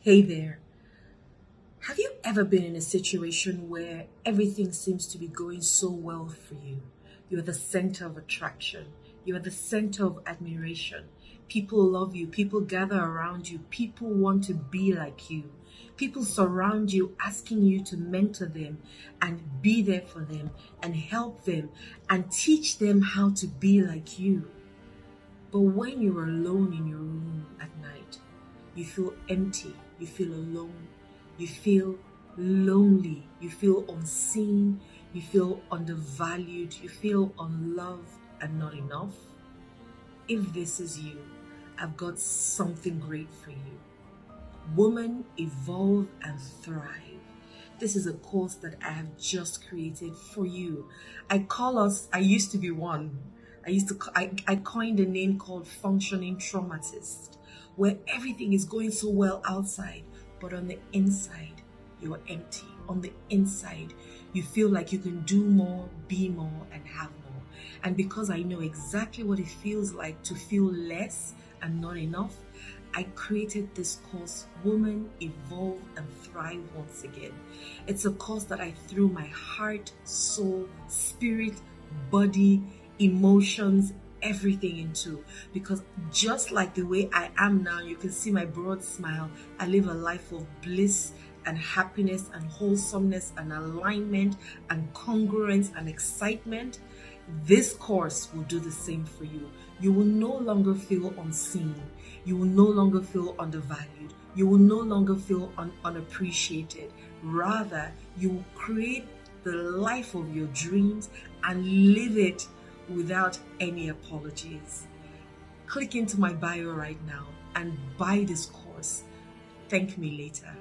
Hey there. Have you ever been in a situation where everything seems to be going so well for you? You're the center of attraction. You're the center of admiration. People love you. People gather around you. People want to be like you. People surround you, asking you to mentor them and be there for them and help them and teach them how to be like you. But when you're alone in your room at night, you feel empty, you feel alone, you feel lonely, you feel unseen, you feel undervalued, you feel unloved and not enough. If this is you, I've got something great for you. Woman, Evolve and Thrive. This is a course that I have just created for you. I used to be one. I coined a name called Functioning Traumatist, where everything is going so well outside, but on the inside, you're empty. On the inside, you feel like you can do more, be more, and have more. And because I know exactly what it feels like to feel less and not enough, I created this course, Woman, Evolve and Thrive once again. It's a course that I threw my heart, soul, spirit, body, emotions, everything into, because just like the way I am now, you can see my broad smile. I live a life of bliss and happiness and wholesomeness and alignment and congruence and excitement. This course will do the same for you. You will no longer feel unseen. You will no longer feel undervalued. You will no longer feel unappreciated. Rather, you will create the life of your dreams and live it without any apologies. Click into my bio right now and buy this course. Thank me later.